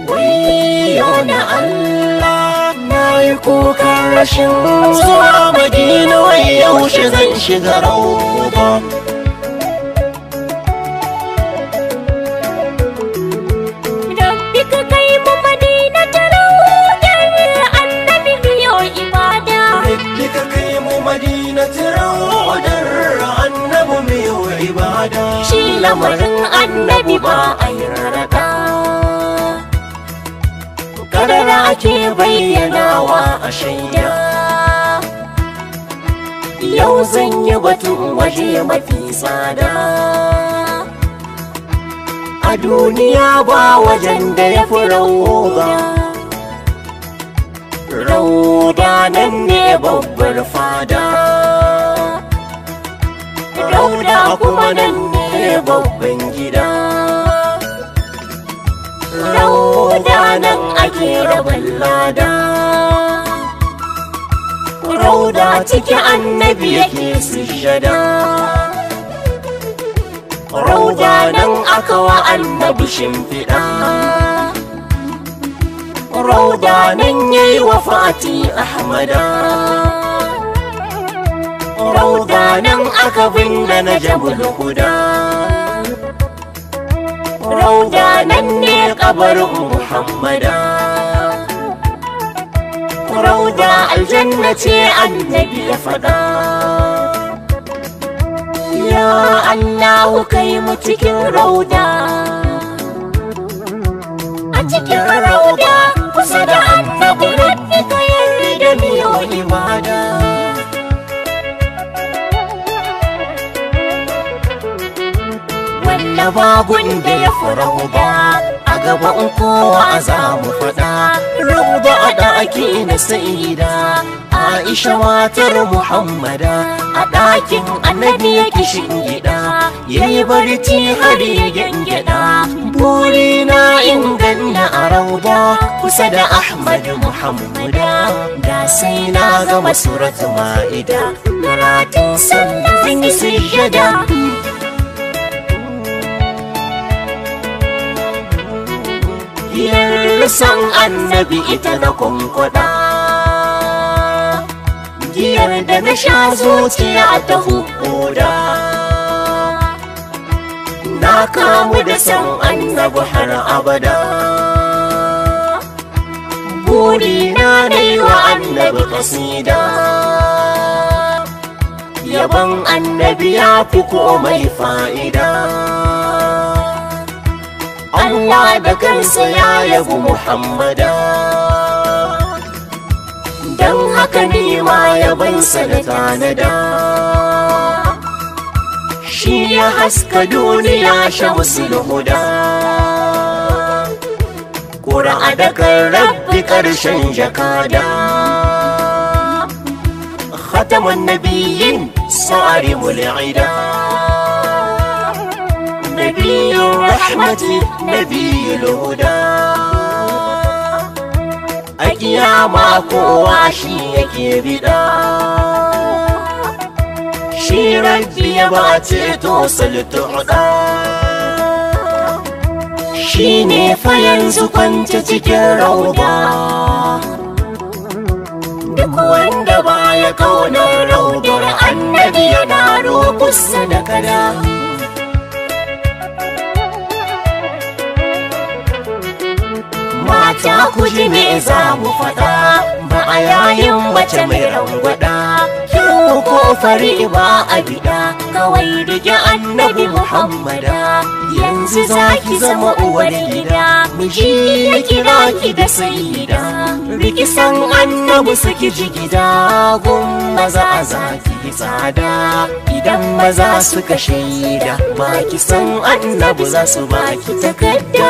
Wayyo na Allah, na yi kukan rashin zuwa Madina, wai yaushe zan shiga rauda. Rabbi ka kai mu Madina ta raudar Annabi biyo ibada. Rabbi ka kai mu Madina ta raudar Annabi biyo ibada. Shi lamarin Annabi ba a yi rarraka, karara ake bayyanawa a shaida. Yau zan yi batun waje mafi tsada a duniya, ba wajen da ya fi rauda. Rauda nan ne babbar fada, rauda kuma nan ne babban gida. Rauda nan ake rabon lada, rauda ciki Annabi yake sujjada. Rauda nan aka wa Annabi shimfiɗa, rauda nan yayi wa Fati Ahmada. Rauda nan aka binne Najmul Huda, rauda nan ne kabarin Muhammada. Rauda aljanna ce Annabi ya faɗa. Ya Allah kai mu cikin rauda, a cikin rauda kusa da Annabi. Rabbi ka yarda mu yi ibada. Walla babun da ya fi rauda, a gaban kowa za mu faɗa. Rauda a ɗaki na Sayyida Aisha matar Muhammada, a ɗakin Annabi ya gida, ya yi barci har ya gyangyaɗa. Burina in ganna a rauda kusa da Ahmad Muhammada, da sai na gama suratu Ma'ida, karatun sallah zan yi sujjada. Giyar san Annabi ita na kunkuɗa, giyar da na sha zuciya ta hukuda. Na kamu da san Annabi har abada, burina na yi wa Annabi kasida. Yaban Annabi ya fi komai fa'ida, Allah da kansa ya yabi Muhammada. Don haka ni ma yabansa da tanada, shi ya haska duniya shamsul huda. Ƙura'a daga Rabbi ƙarshen jakada, khatamun nabiyyin sarimul ida. نبي الرحمة نبي الهدى، أياما قوى شي يكي بدا. شي ربي يباتي توصل تعدا، شي ne fa yanzu kwance cikin rauda. Duk wanda baya kaunar raudar Annabi yana roƙusa da kada. Mata ku ji me za mu faɗa, ba a yayin mace mai rangwada. Kyau ko fari ba a bida, kawai rike Annabi Muhammada. Yanzu za ki zama uwar gida, miji ya kira ki da Sayyida. Riki san Annabi suki ji gida, gun maza a zaki tsada. Idan maza suka shaida, ba ki san Annabi za su baki takadda.